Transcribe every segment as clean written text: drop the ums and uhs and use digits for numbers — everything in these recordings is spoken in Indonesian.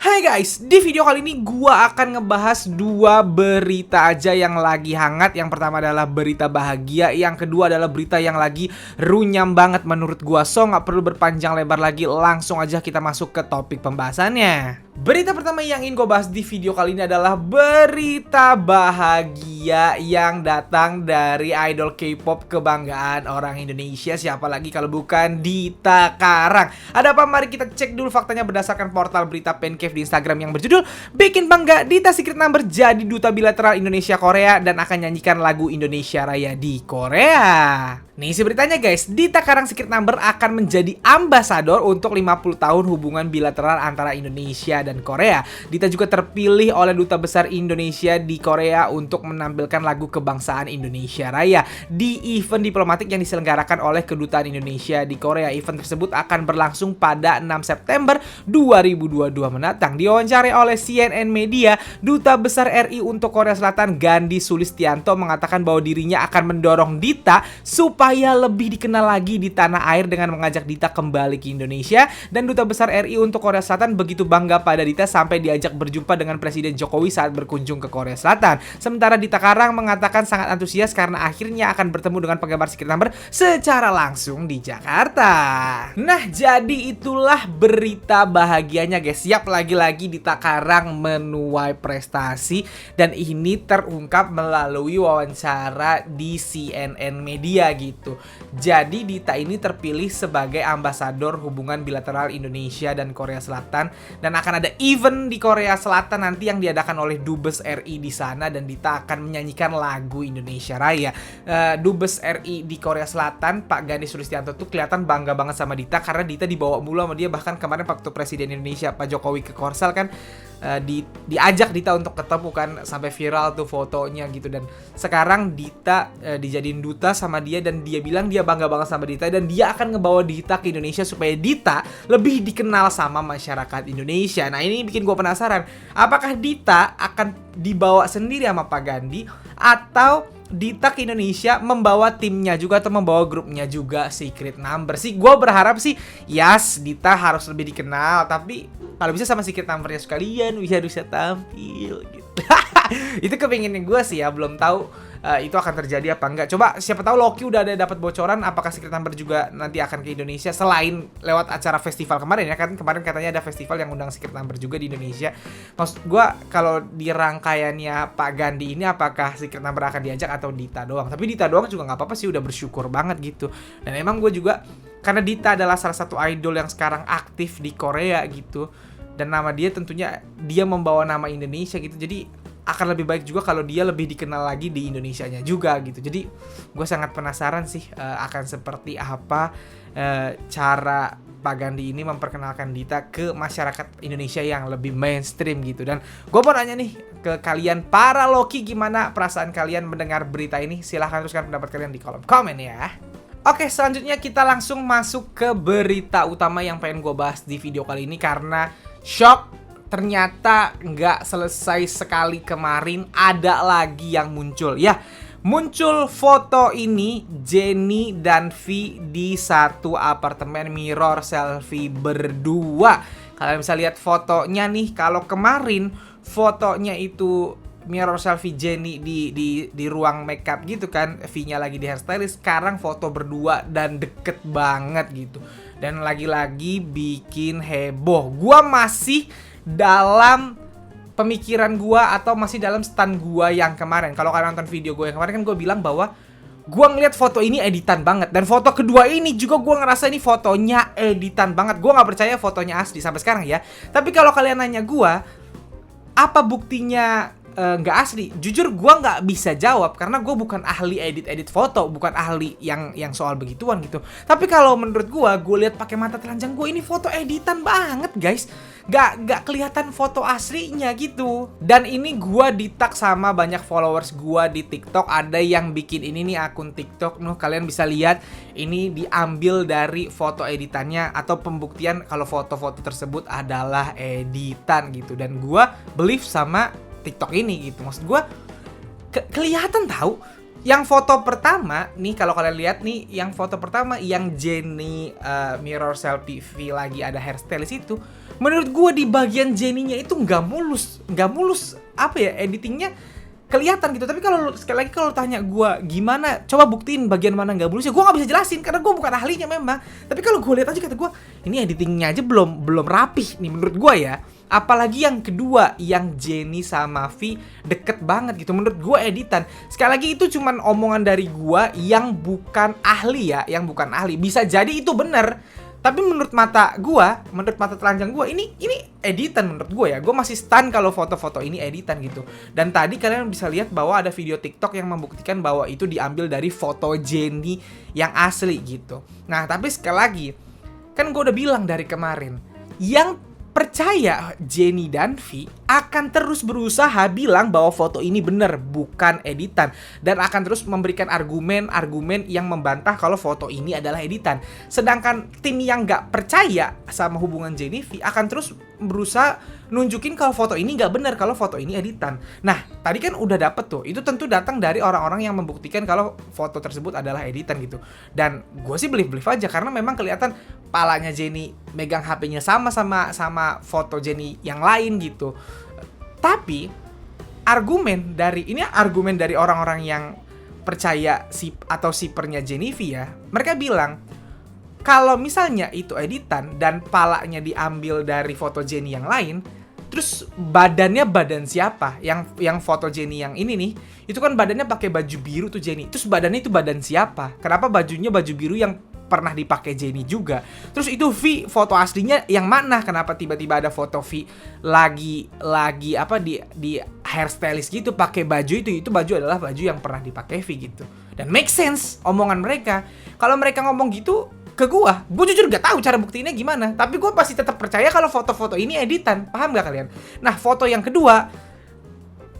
Hai guys, di video kali ini gua akan ngebahas dua berita aja yang lagi hangat. Yang pertama adalah berita bahagia, yang kedua adalah berita yang lagi runyam banget menurut gua. So nggak perlu berpanjang lebar lagi, langsung aja kita masuk ke topik pembahasannya. Berita pertama yang ingin gue bahas di video kali ini adalah berita bahagia yang datang dari idol K-pop kebanggaan orang Indonesia. Siapa lagi kalau bukan Dita Karang. Ada apa? Mari kita cek dulu faktanya berdasarkan portal berita Pencave di Instagram yang berjudul "Bikin Bangga, Dita Secret Number jadi duta bilateral Indonesia Korea dan akan nyanyikan lagu Indonesia Raya di Korea." Nih isi beritanya guys, Dita Karang Secret Number akan menjadi ambasador untuk 50 tahun hubungan bilateral antara Indonesia dan Korea. Dita juga terpilih oleh Duta Besar Indonesia di Korea untuk menampilkan lagu kebangsaan Indonesia Raya di event diplomatik yang diselenggarakan oleh Kedutaan Indonesia di Korea. Event tersebut akan berlangsung pada 6 September 2022 mendatang. Diwawancarai oleh CNN Media, Duta Besar RI untuk Korea Selatan Gandhi Sulistianto mengatakan bahwa dirinya akan mendorong Dita supaya lebih dikenal lagi di tanah air dengan mengajak Dita kembali ke Indonesia. Dan Duta Besar RI untuk Korea Selatan begitu bangga pada Dita sampai diajak berjumpa dengan Presiden Jokowi saat berkunjung ke Korea Selatan. Sementara Dita Karang mengatakan sangat antusias karena akhirnya akan bertemu dengan penggemar Secret Number secara langsung di Jakarta. Nah, jadi itulah berita bahagianya guys. Siap, lagi-lagi Dita Karang menuai prestasi dan ini terungkap melalui wawancara di CNN Media gitu. Jadi Dita ini terpilih sebagai ambasador hubungan bilateral Indonesia dan Korea Selatan dan akan ada event di Korea Selatan nanti yang diadakan oleh Dubes RI di sana dan Dita akan menyanyikan lagu Indonesia Raya. Dubes RI di Korea Selatan Pak Gandhi Sulistianto tuh kelihatan bangga banget sama Dita karena Dita dibawa mulu sama dia. Bahkan kemarin waktu Presiden Indonesia Pak Jokowi ke Korsel kan diajak Dita untuk ketemu kan, sampai viral tuh fotonya gitu. Dan sekarang Dita dijadiin duta sama dia dan dia bilang dia bangga banget sama Dita dan dia akan ngebawa Dita ke Indonesia supaya Dita lebih dikenal sama masyarakat Indonesia. Nah, ini bikin gue penasaran, apakah Dita akan dibawa sendiri sama Pak Gandhi atau Dita ke Indonesia membawa timnya juga atau membawa grupnya juga Secret Number sih. Gue berharap sih yes, Dita harus lebih dikenal, tapi kalau bisa sama Secret Number-nya sekalian bisa tampil gitu. Itu kepinginnya gue sih ya, belum tahu itu akan terjadi apa enggak. Coba siapa tahu Loki udah ada dapat bocoran apakah Secret Number juga nanti akan ke Indonesia selain lewat acara festival kemarin ya kan. Kemarin katanya ada festival yang undang Secret Number juga di Indonesia. Maksud gue kalau di rangkaiannya Pak Gandhi ini apakah Secret Number akan diajak atau Dita doang. Tapi Dita doang juga nggak apa-apa sih, udah bersyukur banget gitu. Dan emang gue juga karena Dita adalah salah satu idol yang sekarang aktif di Korea gitu. Dan nama dia tentunya dia membawa nama Indonesia gitu. Jadi akan lebih baik juga kalau dia lebih dikenal lagi di Indonesianya juga gitu. Jadi gue sangat penasaran sih akan seperti apa cara Pak Gandhi ini memperkenalkan Dita ke masyarakat Indonesia yang lebih mainstream gitu. Dan gue mau nanya nih ke kalian para Loki, gimana perasaan kalian mendengar berita ini? Silahkan tuliskan pendapat kalian di kolom komen ya. Oke, selanjutnya kita langsung masuk ke berita utama yang pengen gue bahas di video kali ini karena shock. Ternyata nggak selesai sekali kemarin, ada lagi yang muncul ya. Muncul foto ini Jenny dan V di satu apartemen mirror selfie berdua. Kalian bisa lihat fotonya nih. Kalau kemarin fotonya itu mirror selfie Jenny di ruang makeup gitu kan, V-nya lagi di hairstylist. Sekarang foto berdua dan deket banget gitu. Dan lagi-lagi bikin heboh. Gua masih dalam pemikiran gua atau masih dalam stand gua yang kemarin. Kalau kalian nonton video gua yang kemarin kan gua bilang bahwa gua ngeliat foto ini editan banget. Dan foto kedua ini juga gua ngerasa ini fotonya editan banget. Gua nggak percaya fotonya asli sampai sekarang ya. Tapi kalau kalian nanya gua, apa buktinya nggak asli? Jujur gue nggak bisa jawab karena gue bukan ahli edit foto, bukan ahli yang soal begituan gitu. Tapi kalau menurut gue lihat pakai mata telanjang gue, ini foto editan banget guys, nggak kelihatan foto aslinya gitu. Dan ini gue di-tag sama banyak followers gue di TikTok. Ada yang bikin ini nih akun TikTok, kalian bisa lihat ini diambil dari foto editannya atau pembuktian kalau foto-foto tersebut adalah editan gitu. Dan gue believe sama TikTok ini gitu. Maksud gue kelihatan tahu Yang foto pertama nih, kalau kalian lihat nih, yang foto pertama yang Jennie mirror selfie V lagi ada hairstylist itu, menurut gue di bagian Jennie-nya itu nggak mulus apa ya, editingnya kelihatan gitu. Tapi kalau sekali lagi kalau tanya gue gimana, coba buktiin bagian mana nggak mulus ya, gue nggak bisa jelasin karena gue bukan ahlinya memang. Tapi kalau gue lihat aja kata gue, ini editingnya aja belum rapih nih menurut gue ya. Apalagi yang kedua, yang Jennie sama V deket banget gitu. Menurut gue editan. Sekali lagi itu cuman omongan dari gue yang bukan ahli ya, yang bukan ahli. Bisa jadi itu bener. Tapi menurut mata gue, menurut mata telanjang gue, ini editan menurut gue ya. Gue masih stun kalau foto-foto ini editan gitu. Dan tadi kalian bisa lihat bahwa ada video TikTok yang membuktikan bahwa itu diambil dari foto Jennie yang asli gitu. Nah, tapi sekali lagi, kan gue udah bilang dari kemarin, yang percaya Jennie dan V akan terus berusaha bilang bahwa foto ini bener, bukan editan. Dan akan terus memberikan argumen-argumen yang membantah kalau foto ini adalah editan. Sedangkan tim yang gak percaya sama hubungan Jennie V akan terus berusaha nunjukin kalau foto ini gak bener, kalau foto ini editan. Nah, tadi kan udah dapet tuh. Itu tentu datang dari orang-orang yang membuktikan kalau foto tersebut adalah editan gitu. Dan gue sih believe aja karena memang kelihatan palanya Jennie megang HP-nya sama foto Jennie yang lain gitu. Tapi argumen dari orang-orang yang percaya sipernya Jennie V ya. Mereka bilang kalau misalnya itu editan dan palanya diambil dari foto Jennie yang lain, terus badannya badan siapa? Yang foto Jennie yang ini nih, itu kan badannya pakai baju biru tuh Jennie. Terus badannya itu badan siapa? Kenapa bajunya baju biru yang pernah dipakai Jennie juga? Terus itu V foto aslinya yang mana? Kenapa tiba-tiba ada foto V lagi apa di hairstylist gitu pakai baju itu baju adalah baju yang pernah dipakai V gitu. Dan make sense omongan mereka. Kalau mereka ngomong gitu ke gue jujur gak tahu cara buktiinnya gimana. Tapi gue pasti tetap percaya kalau foto-foto ini editan. Paham gak kalian? Nah, foto yang kedua,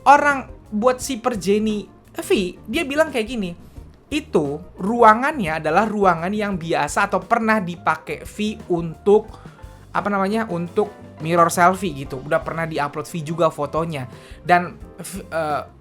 orang buat siper Jennie V, dia bilang kayak gini, itu ruangannya adalah ruangan yang biasa atau pernah dipakai V untuk untuk mirror selfie gitu. Udah pernah diupload V juga fotonya. Dan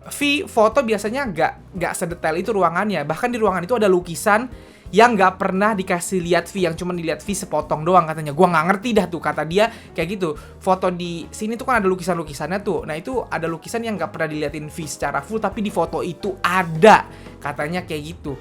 V foto biasanya gak sedetail itu ruangannya. Bahkan di ruangan itu ada lukisan yang gak pernah dikasih lihat V, yang cuma dilihat V sepotong doang katanya. Gua gak ngerti dah tuh, kata dia kayak gitu. Foto di sini tuh kan ada lukisan-lukisannya tuh. Nah itu ada lukisan yang gak pernah diliatin V secara full, tapi di foto itu ada, katanya kayak gitu.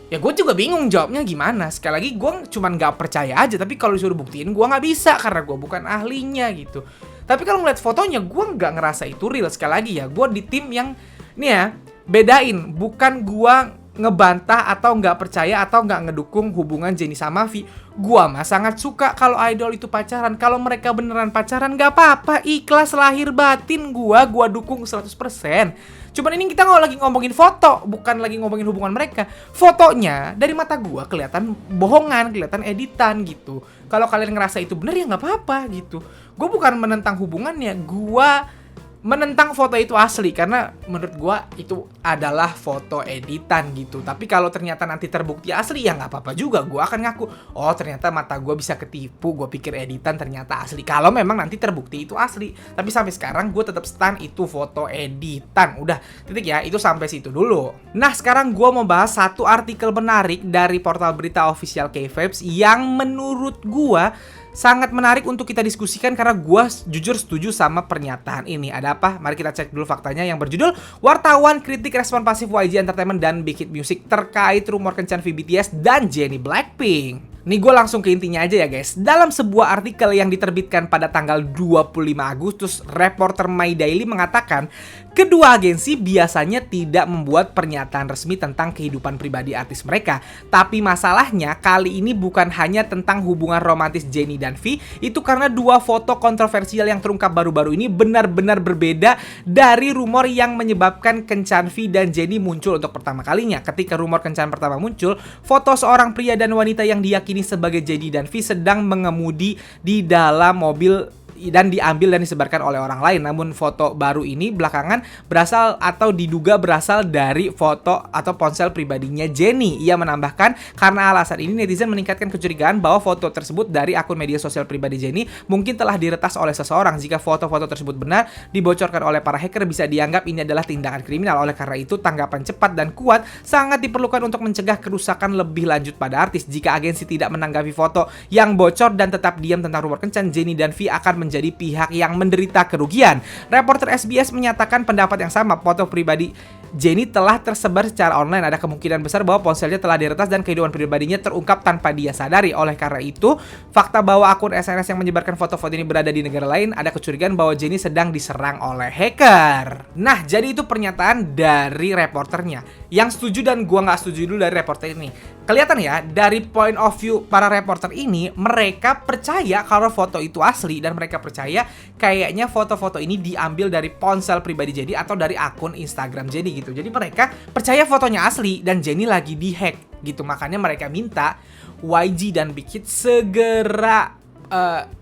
Ya gue juga bingung jawabnya gimana. Sekali lagi gue cuman gak percaya aja. Tapi kalau disuruh buktiin gue gak bisa karena gue bukan ahlinya gitu. Tapi kalau ngeliat fotonya gue gak ngerasa itu real. Sekali lagi ya, gue di tim yang nih ya, bedain. Bukan gue ngebantah atau nggak percaya atau nggak ngedukung hubungan Jennie sama V. Gua mah sangat suka kalau idol itu pacaran. Kalau mereka beneran pacaran nggak apa-apa, ikhlas lahir batin gua dukung 100%. Cuman ini kita lagi ngomongin foto, bukan lagi ngomongin hubungan mereka. Fotonya dari mata gua kelihatan bohongan, kelihatan editan gitu. Kalau kalian ngerasa itu bener ya nggak apa-apa gitu. Gua bukan menentang hubungannya, gua menentang foto itu asli karena menurut gua itu adalah foto editan gitu. Tapi kalau ternyata nanti terbukti asli ya nggak apa-apa juga. Gua akan ngaku, oh ternyata mata gua bisa ketipu, gua pikir editan ternyata asli. Kalau memang nanti terbukti itu asli. Tapi sampai sekarang gua tetap stand itu foto editan. Udah titik ya, itu sampai situ dulu. Nah sekarang gua mau bahas satu artikel menarik dari portal berita official K-Vibes yang menurut gua sangat menarik untuk kita diskusikan karena gue jujur setuju sama pernyataan ini. Ada apa? Mari kita cek dulu faktanya yang berjudul Wartawan Kritik Respon Pasif YG Entertainment dan Big Hit Music terkait rumor kencan V BTS dan Jennie Blackpink. Nih gue langsung ke intinya aja ya guys. Dalam sebuah artikel yang diterbitkan pada tanggal 25 Agustus, reporter My Daily mengatakan kedua agensi biasanya tidak membuat pernyataan resmi tentang kehidupan pribadi artis mereka. Tapi masalahnya kali ini bukan hanya tentang hubungan romantis Jennie dan V, itu karena dua foto kontroversial yang terungkap baru-baru ini benar-benar berbeda dari rumor yang menyebabkan kencan V dan Jennie muncul untuk pertama kalinya. Ketika rumor kencan pertama muncul, foto seorang pria dan wanita yang diyakini sebagai Jennie dan V sedang mengemudi di dalam mobil dan diambil dan disebarkan oleh orang lain. Namun foto baru ini belakangan berasal atau diduga berasal dari foto atau ponsel pribadinya Jennie. Ia menambahkan, karena alasan ini netizen meningkatkan kecurigaan bahwa foto tersebut dari akun media sosial pribadi Jennie mungkin telah diretas oleh seseorang. Jika foto-foto tersebut benar dibocorkan oleh para hacker, bisa dianggap ini adalah tindakan kriminal. Oleh karena itu, tanggapan cepat dan kuat sangat diperlukan untuk mencegah kerusakan lebih lanjut pada artis. Jika agensi tidak menanggapi foto yang bocor dan tetap diam tentang rumor kencan, Jennie dan V akan menjadi pihak yang menderita kerugian. Reporter SBS menyatakan pendapat yang sama. Foto pribadi Jennie telah tersebar secara online. Ada kemungkinan besar bahwa ponselnya telah diretas dan kehidupan pribadinya terungkap tanpa dia sadari. Oleh karena itu, fakta bahwa akun SNS yang menyebarkan foto-foto ini berada di negara lain, ada kecurigaan bahwa Jennie sedang diserang oleh hacker. Nah, jadi itu pernyataan dari reporternya. Yang setuju dan gua nggak setuju dulu dari reporter ini. Kelihatan ya, dari point of view para reporter ini, mereka percaya kalau foto itu asli dan mereka percaya kayaknya foto-foto ini diambil dari ponsel pribadi Jennie atau dari akun Instagram Jennie gitu. Jadi mereka percaya fotonya asli dan Jennie lagi dihack gitu. Makanya mereka minta YG dan Big Hit segera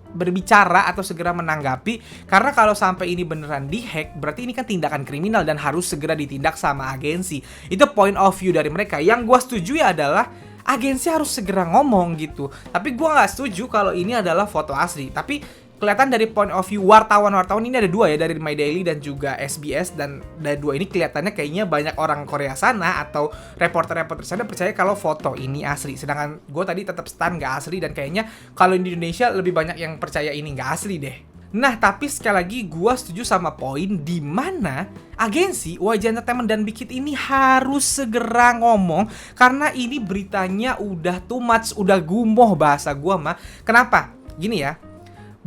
berbicara atau segera menanggapi, karena kalau sampai ini beneran dihack berarti ini kan tindakan kriminal dan harus segera ditindak sama agensi. Itu point of view dari mereka. Yang gue setuju ya adalah agensi harus segera ngomong gitu. Tapi gue nggak setuju kalau ini adalah foto asli. Tapi kelihatan dari point of view wartawan ini ada dua ya, dari My Daily dan juga SBS, dan dari dua ini kelihatannya kayaknya banyak orang Korea sana atau reporter-reporter sana percaya kalau foto ini asli. Sedangkan gue tadi tetap stand nggak asli, dan kayaknya kalau di Indonesia lebih banyak yang percaya ini nggak asli deh. Nah, tapi sekali lagi gue setuju sama poin di mana agensi YG Entertainment dan Big Hit ini harus segera ngomong, karena ini beritanya udah too much, udah gumoh bahasa gue mah. Kenapa? Gini ya.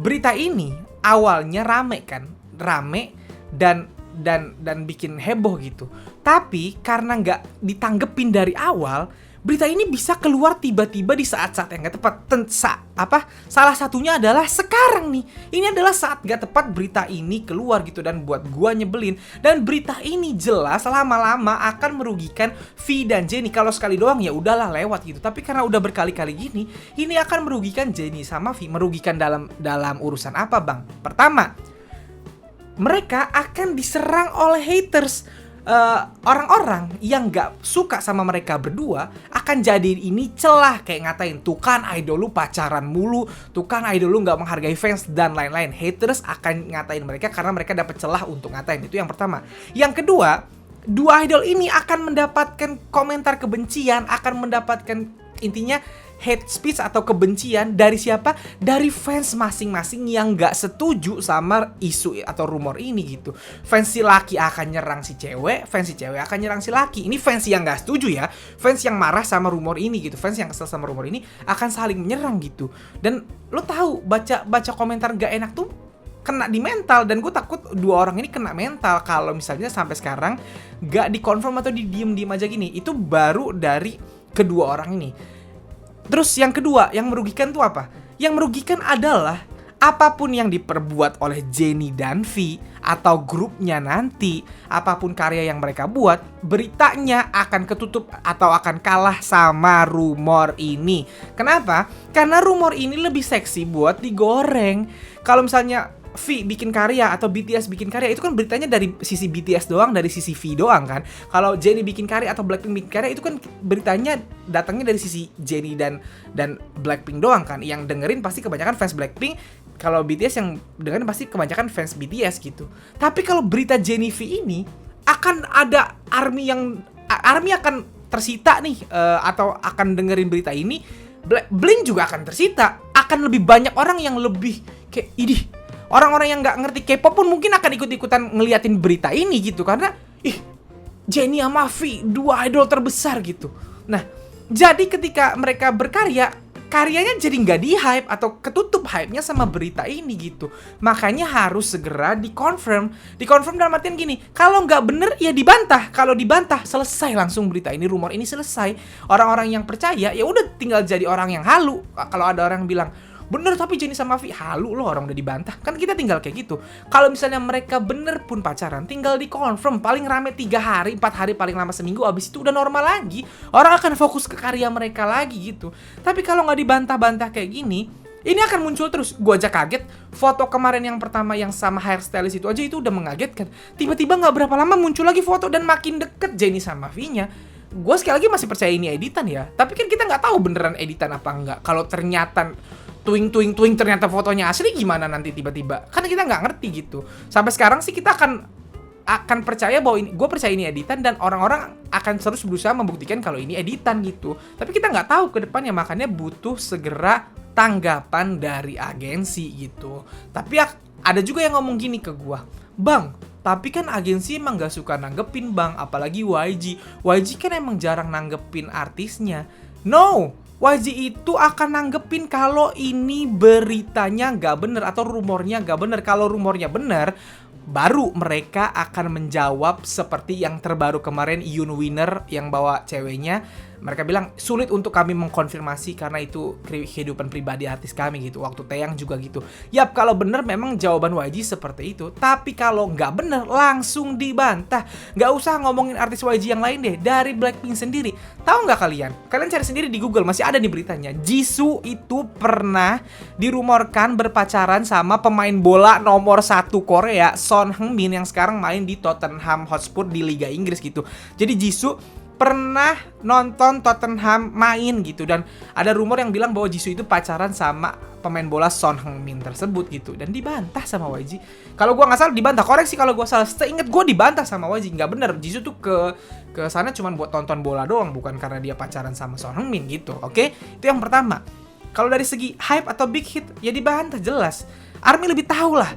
Berita ini awalnya rame dan bikin heboh gitu. Tapi karena nggak ditanggepin dari awal, berita ini bisa keluar tiba-tiba di saat-saat yang nggak tepat. Salah satunya adalah sekarang nih. Ini adalah saat nggak tepat berita ini keluar gitu, dan buat gua nyebelin. Dan berita ini jelas lama-lama akan merugikan V dan Jennie. Kalau sekali doang ya udahlah lewat gitu. Tapi karena udah berkali-kali gini, ini akan merugikan Jennie sama V. Merugikan dalam urusan apa, Bang? Pertama, mereka akan diserang oleh haters. Orang-orang yang gak suka sama mereka berdua akan jadiin ini celah, kayak ngatain, tuh kan idol lu pacaran mulu, tuh kan idol lu gak menghargai fans, dan lain-lain. Haters akan ngatain mereka karena mereka dapat celah untuk ngatain. Itu yang pertama. Yang kedua, dua idol ini akan mendapatkan komentar kebencian, akan mendapatkan intinya hate speech atau kebencian dari siapa? Dari fans masing-masing yang gak setuju sama isu atau rumor ini gitu. Fans si laki akan nyerang si cewek, fans si cewek akan nyerang si laki. Ini fans yang gak setuju ya, fans yang marah sama rumor ini gitu, fans yang kesel sama rumor ini akan saling menyerang gitu. Dan lo tahu, baca komentar gak enak tuh kena di mental, dan gue takut dua orang ini kena mental kalau misalnya sampai sekarang gak dikonfirm atau didiem-diem aja gini. Itu baru dari kedua orang ini. Terus yang kedua, yang merugikan tuh apa? Yang merugikan adalah apapun yang diperbuat oleh Jennie dan V atau grupnya nanti, apapun karya yang mereka buat, beritanya akan ketutup atau akan kalah sama rumor ini. Kenapa? Karena rumor ini lebih seksi buat digoreng. Kalau misalnya V bikin karya atau BTS bikin karya, itu kan beritanya dari sisi BTS doang, dari sisi V doang kan. Kalau Jennie bikin karya atau Blackpink bikin karya, itu kan beritanya datangnya dari sisi Jennie dan Blackpink doang kan. Yang dengerin pasti kebanyakan fans Blackpink. Kalau BTS yang dengerin pasti kebanyakan fans BTS gitu. Tapi kalau berita Jennie V ini akan ada army akan tersita nih, atau akan dengerin berita ini. Blink juga akan tersita. Akan lebih banyak orang yang lebih kayak idih. Orang-orang yang nggak ngerti K-pop pun mungkin akan ikut-ikutan ngeliatin berita ini gitu, karena Jennie sama V, dua idol terbesar gitu. Nah, jadi ketika mereka berkarya, karyanya jadi nggak di-hype atau ketutup hype-nya sama berita ini gitu. Makanya harus segera dikonfirm. Dikonfirm dalam artian gini, kalau nggak bener ya dibantah. Kalau dibantah, selesai langsung berita ini, rumor ini selesai. Orang-orang yang percaya ya udah tinggal jadi orang yang halu. Kalau ada orang bilang bener tapi Jennie sama V, halu loh, orang udah dibantah. Kan kita tinggal kayak gitu. Kalau misalnya mereka bener pun pacaran, tinggal dikonfirm. Paling rame 3 hari, 4 hari, paling lama seminggu. Abis itu udah normal lagi. Orang akan fokus ke karya mereka lagi gitu. Tapi kalau nggak dibantah-bantah kayak gini, Ini akan muncul terus. Gua aja kaget. Foto kemarin yang pertama yang sama hairstylist itu aja itu udah mengagetkan. Tiba-tiba nggak berapa lama muncul lagi foto dan makin deket Jennie sama V-nya. Gue sekali lagi masih percaya ini editan ya. Tapi kan kita nggak tahu beneran editan apa enggak. Kalau ternyata twing ternyata fotonya asli, gimana nanti tiba-tiba? Karena kita nggak ngerti gitu. Sampai sekarang sih kita akan percaya bahwa gue percaya ini editan, dan orang-orang akan terus berusaha membuktikan kalau ini editan gitu. Tapi kita nggak tahu ke depannya, makanya butuh segera tanggapan dari agensi gitu. Tapi ada juga yang ngomong gini ke gua, "Bang, tapi kan agensi emang gak suka nanggepin bang, apalagi YG. YG kan emang jarang nanggepin artisnya." No, YG itu akan nanggepin kalau ini beritanya gak bener atau rumornya gak bener. Kalau rumornya bener, baru mereka akan menjawab seperti yang terbaru kemarin, Yoon Winner yang bawa ceweknya. Mereka bilang sulit untuk kami mengkonfirmasi karena itu kehidupan pribadi artis kami gitu. Waktu Taeyang juga gitu. Yap, kalau bener memang jawaban YG seperti itu. Tapi kalau nggak bener langsung dibantah. Nggak usah ngomongin artis YG yang lain deh. Dari Blackpink sendiri. Tahu nggak kalian? Kalian cari sendiri di Google, masih ada nih beritanya. Jisoo itu pernah dirumorkan berpacaran sama pemain bola nomor 1 Korea, Son Heung-min, yang sekarang main di Tottenham Hotspur di Liga Inggris gitu. Jadi Jisoo pernah nonton Tottenham main gitu, dan ada rumor yang bilang bahwa Jisoo itu pacaran sama pemain bola Son Heung-min tersebut gitu, dan dibantah sama YG. Kalau gua nggak salah dibantah, koreksi kalau gua salah. Seingat gua dibantah sama YG, nggak bener. Jisoo tuh ke sana cuma buat tonton bola doang, bukan karena dia pacaran sama Son Heung-min gitu. Oke, itu yang pertama. Kalau dari segi hype atau big hit, ya dibantah jelas. ARMY lebih tahu lah.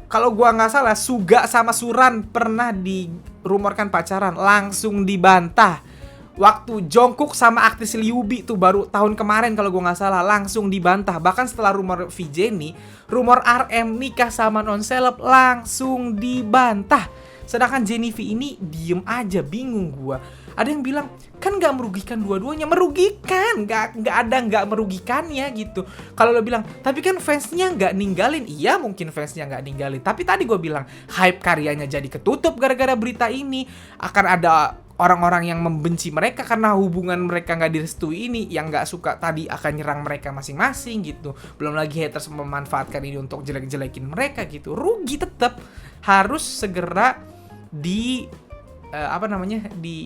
Kalau gua nggak salah, Suga sama Suran pernah dirumorkan pacaran, langsung dibantah. Waktu Jungkook sama aktris Liu Bi tuh baru tahun kemarin kalau gua nggak salah, langsung dibantah. Bahkan setelah rumor VJ nih, rumor RM nikah sama non-seleb langsung dibantah. Sedangkan Jennie V ini diem aja, bingung gua. Ada yang bilang, kan nggak merugikan dua-duanya. Merugikan, nggak merugikannya gitu. Kalau lo bilang, tapi kan fansnya nggak ninggalin. Iya, mungkin fansnya nggak ninggalin. Tapi tadi gue bilang, hype karyanya jadi ketutup gara-gara berita ini. Akan ada orang-orang yang membenci mereka karena hubungan mereka nggak direstui ini. Yang nggak suka tadi akan nyerang mereka masing-masing gitu. Belum lagi haters memanfaatkan ini untuk jelek-jelekin mereka gitu. Rugi tetap. Harus segera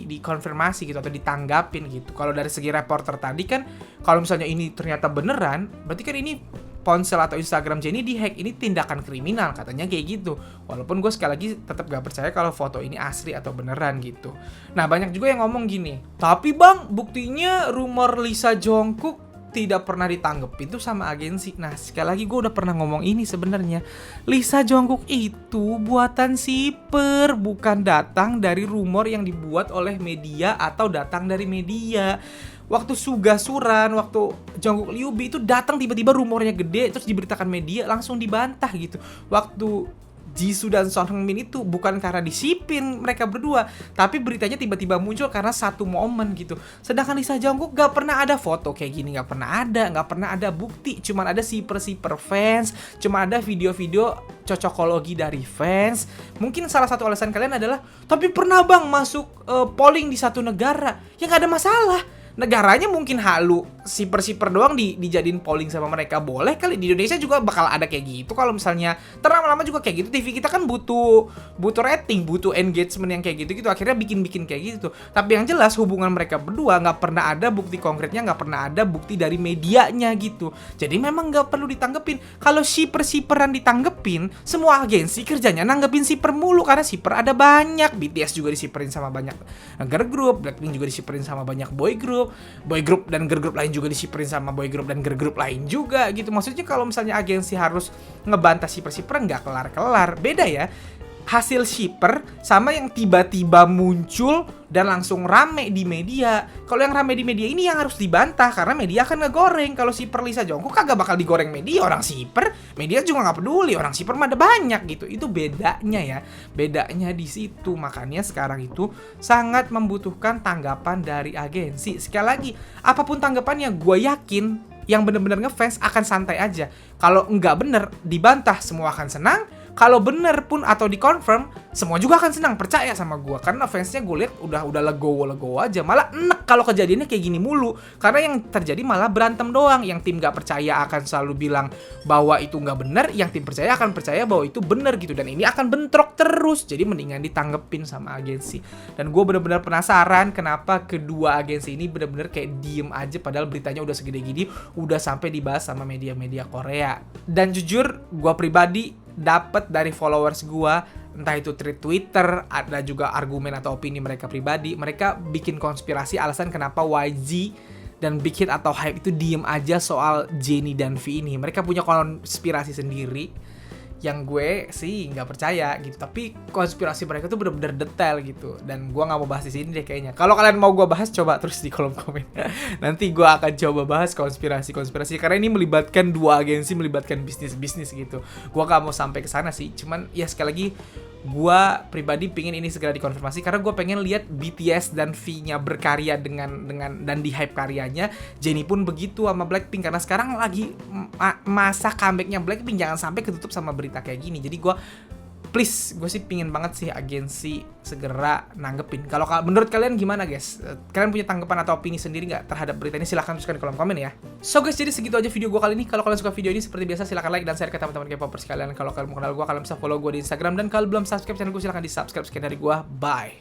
dikonfirmasi gitu atau ditanggapin gitu. Kalau dari segi reporter tadi kan, kalau misalnya ini ternyata beneran, berarti kan ini ponsel atau Instagram Jennie dihack, ini tindakan kriminal katanya kayak gitu. Walaupun gue sekali lagi tetap gak percaya kalau foto ini asli atau beneran gitu. Nah, banyak juga yang ngomong gini, tapi bang, buktinya rumor Lisa Jungkook tidak pernah ditanggepin tuh sama agensi. Nah, sekali lagi gue udah pernah ngomong ini sebenarnya. Lisa Jungkook itu buatan shipper, bukan datang dari rumor yang dibuat oleh media atau datang dari media. Waktu Suga Suran, waktu Jungkook Liu Bi itu datang tiba-tiba rumornya gede, terus diberitakan media, langsung dibantah gitu. Waktu Jisoo dan Son Heung-min itu bukan karena disipin mereka berdua, tapi beritanya tiba-tiba muncul karena satu momen gitu. Sedangkan Lisa Jungkook gak pernah ada foto kayak gini, gak pernah ada bukti. Cuman ada siper fans, cuma ada video-video cocokologi dari fans. Mungkin salah satu alasan kalian adalah, tapi pernah bang masuk polling di satu negara. Ya gak ada masalah. Negaranya mungkin halu, siper doang dijadiin polling sama mereka. Boleh kali, di Indonesia juga bakal ada kayak gitu. Kalau misalnya lama-lama juga kayak gitu, TV kita kan butuh rating, butuh engagement yang kayak gitu akhirnya bikin kayak gitu. Tapi yang jelas hubungan mereka berdua nggak pernah ada bukti konkretnya, nggak pernah ada bukti dari medianya gitu. Jadi memang nggak perlu ditanggepin. Kalau siperan ditanggepin, semua agensi kerjanya nanggepin siper mulu, karena siper ada banyak. BTS juga disiperin sama banyak girl group, Blackpink juga disiperin sama banyak boy group dan girl group lain juga disiperin sama boy group dan girl group lain juga gitu. Maksudnya kalau misalnya agensi harus ngebantah shipper nggak kelar-kelar. Beda ya hasil shipper sama yang tiba-tiba muncul dan langsung rame di media. Kalau yang rame di media ini yang harus dibantah, karena media akan ngegoreng. Kalau shipper Lisa Jungkook kagak bakal digoreng media, orang shipper media juga nggak peduli, orang shipper mah ada banyak gitu. Itu bedanya ya, bedanya di situ. Makanya sekarang itu sangat membutuhkan tanggapan dari agensi. Sekali lagi, apapun tanggapannya, gue yakin yang bener-bener ngefans akan santai aja. Kalau nggak bener dibantah, semua akan senang. Kalau bener pun atau dikonfirm, semua juga akan senang, percaya sama gue. Karena fansnya gue lihat udah legowo aja. Malah enek kalau kejadiannya kayak gini mulu. Karena yang terjadi malah berantem doang. Yang tim gak percaya akan selalu bilang bahwa itu gak bener, yang tim percaya akan percaya bahwa itu bener gitu. Dan ini akan bentrok terus. Jadi mendingan ditanggepin sama agensi. Dan gue bener-bener penasaran kenapa kedua agensi ini bener-bener kayak diem aja, padahal beritanya udah segede gini, udah sampai dibahas sama media-media Korea. Dan jujur, gue pribadi dapat dari followers gue, entah itu tweet Twitter, ada juga argumen atau opini mereka pribadi. Mereka bikin konspirasi alasan kenapa YG dan Big Hit atau Hype itu diem aja soal Jennie dan V ini. Mereka punya konspirasi sendiri yang gue sih nggak percaya gitu. Tapi konspirasi mereka tuh bener-bener detail gitu. Dan gue nggak mau bahas di sini deh kayaknya. Kalau kalian mau gue bahas, coba terus di kolom komen. Nanti gue akan coba bahas konspirasi karena ini melibatkan dua agensi, melibatkan bisnis gitu. Gue nggak mau sampai ke sana sih. Cuman ya sekali lagi, gue pribadi pingin ini segera dikonfirmasi karena gue pengen lihat BTS dan V-nya berkarya dengan dan di hype karyanya. Jennie pun begitu sama Blackpink, karena sekarang lagi masa comebacknya Blackpink, jangan sampai ketutup sama berita kayak gini. Jadi gue sih pingin banget sih agensi segera nanggepin. Kalau menurut kalian gimana guys? Kalian punya tanggapan atau opini sendiri nggak terhadap berita ini? Silahkan tuliskan di kolom komen ya. So guys, jadi segitu aja video gue kali ini. Kalau kalian suka video ini seperti biasa, silahkan like dan share ke teman-teman K-popers kalian. Kalau kalian mau kenal gue, kalian bisa follow gue di Instagram. Dan kalau belum subscribe channel gue, silahkan di subscribe. Sekian dari gue, bye.